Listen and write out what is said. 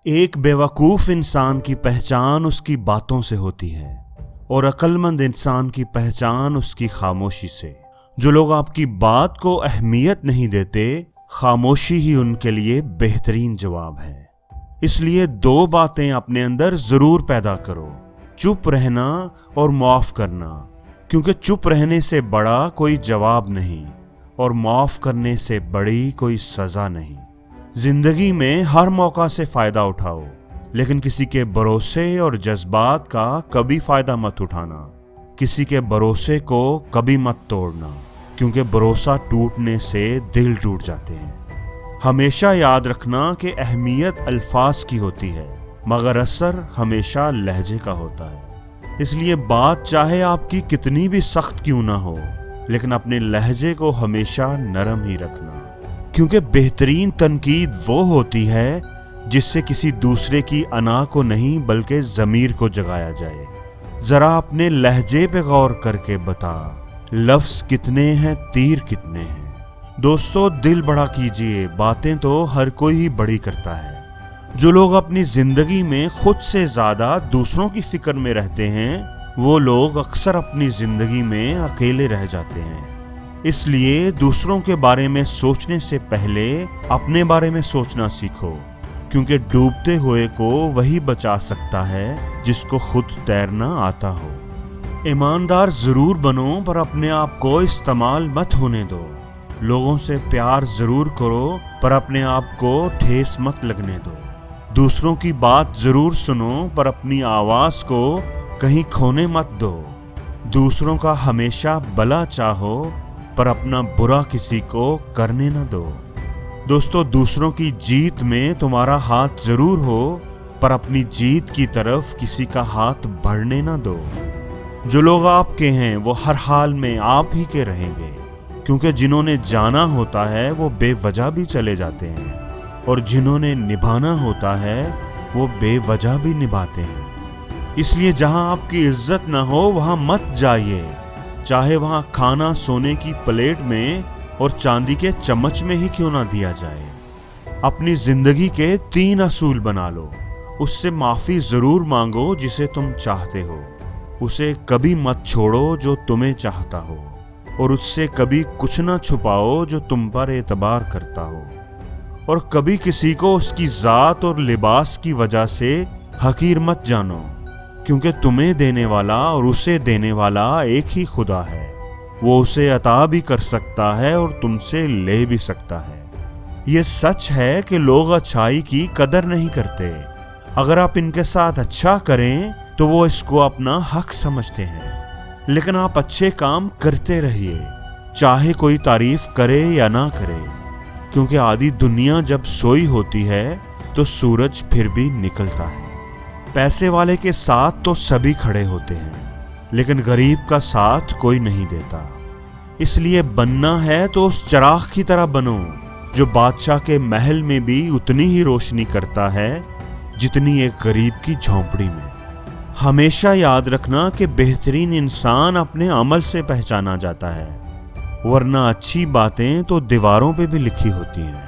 ایک بیوقوف انسان کی پہچان اس کی باتوں سے ہوتی ہے اور عقلمند انسان کی پہچان اس کی خاموشی سے۔ جو لوگ آپ کی بات کو اہمیت نہیں دیتے، خاموشی ہی ان کے لیے بہترین جواب ہے۔ اس لیے دو باتیں اپنے اندر ضرور پیدا کرو: چپ رہنا اور معاف کرنا، کیونکہ چپ رہنے سے بڑا کوئی جواب نہیں اور معاف کرنے سے بڑی کوئی سزا نہیں۔ زندگی میں ہر موقع سے فائدہ اٹھاؤ، لیکن کسی کے بھروسے اور جذبات کا کبھی فائدہ مت اٹھانا۔ کسی کے بھروسے کو کبھی مت توڑنا، کیونکہ بھروسہ ٹوٹنے سے دل ٹوٹ جاتے ہیں۔ ہمیشہ یاد رکھنا کہ اہمیت الفاظ کی ہوتی ہے، مگر اثر ہمیشہ لہجے کا ہوتا ہے۔ اس لیے بات چاہے آپ کی کتنی بھی سخت کیوں نہ ہو، لیکن اپنے لہجے کو ہمیشہ نرم ہی رکھنا، کیونکہ بہترین تنقید وہ ہوتی ہے جس سے کسی دوسرے کی انا کو نہیں بلکہ ضمیر کو جگایا جائے۔ ذرا اپنے لہجے پہ غور کر کے بتا، لفظ کتنے ہیں، تیر کتنے ہیں۔ دوستو، دل بڑا کیجئے، باتیں تو ہر کوئی ہی بڑی کرتا ہے۔ جو لوگ اپنی زندگی میں خود سے زیادہ دوسروں کی فکر میں رہتے ہیں، وہ لوگ اکثر اپنی زندگی میں اکیلے رہ جاتے ہیں۔ اس لیے دوسروں کے بارے میں سوچنے سے پہلے اپنے بارے میں سوچنا سیکھو، کیونکہ ڈوبتے ہوئے کو وہی بچا سکتا ہے جس کو خود تیرنا آتا ہو۔ ایماندار ضرور بنو، پر اپنے آپ کو استعمال مت ہونے دو۔ لوگوں سے پیار ضرور کرو، پر اپنے آپ کو ٹھیس مت لگنے دو۔ دوسروں کی بات ضرور سنو، پر اپنی آواز کو کہیں کھونے مت دو۔ دوسروں کا ہمیشہ بھلا چاہو، پر اپنا برا کسی کو کرنے نہ دو۔ دوستو، دوسروں کی جیت میں تمہارا ہاتھ ضرور ہو، پر اپنی جیت کی طرف کسی کا ہاتھ بڑھنے نہ دو۔ جو لوگ آپ کے ہیں وہ ہر حال میں آپ ہی کے رہیں گے، کیونکہ جنہوں نے جانا ہوتا ہے وہ بے وجہ بھی چلے جاتے ہیں، اور جنہوں نے نبھانا ہوتا ہے وہ بے وجہ بھی نبھاتے ہیں۔ اس لیے جہاں آپ کی عزت نہ ہو وہاں مت جائیے، چاہے وہاں کھانا سونے کی پلیٹ میں اور چاندی کے چمچ میں ہی کیوں نہ دیا جائے۔ اپنی زندگی کے 3 اصول بنا لو۔ اس سے معافی ضرور مانگو جسے تم چاہتے ہو، اسے کبھی مت چھوڑو جو تمہیں چاہتا ہو، اور اس سے کبھی کچھ نہ چھپاؤ جو تم پر اعتبار کرتا ہو، اور کبھی کسی کو اس کی ذات اور لباس کی وجہ سے حقیر مت جانو، کیونکہ تمہیں دینے والا اور اسے دینے والا ایک ہی خدا ہے۔ وہ اسے عطا بھی کر سکتا ہے اور تم سے لے بھی سکتا ہے۔ یہ سچ ہے کہ لوگ اچھائی کی قدر نہیں کرتے۔ اگر آپ ان کے ساتھ اچھا کریں تو وہ اس کو اپنا حق سمجھتے ہیں، لیکن آپ اچھے کام کرتے رہیے، چاہے کوئی تعریف کرے یا نہ کرے، کیونکہ آدھی دنیا جب سوئی ہوتی ہے تو سورج پھر بھی نکلتا ہے۔ پیسے والے کے ساتھ تو سبھی کھڑے ہوتے ہیں، لیکن غریب کا ساتھ کوئی نہیں دیتا۔ اس لیے بننا ہے تو اس چراغ کی طرح بنو جو بادشاہ کے محل میں بھی اتنی ہی روشنی کرتا ہے جتنی ایک غریب کی جھونپڑی میں۔ ہمیشہ یاد رکھنا کہ بہترین انسان اپنے عمل سے پہچانا جاتا ہے، ورنہ اچھی باتیں تو دیواروں پہ بھی لکھی ہوتی ہیں۔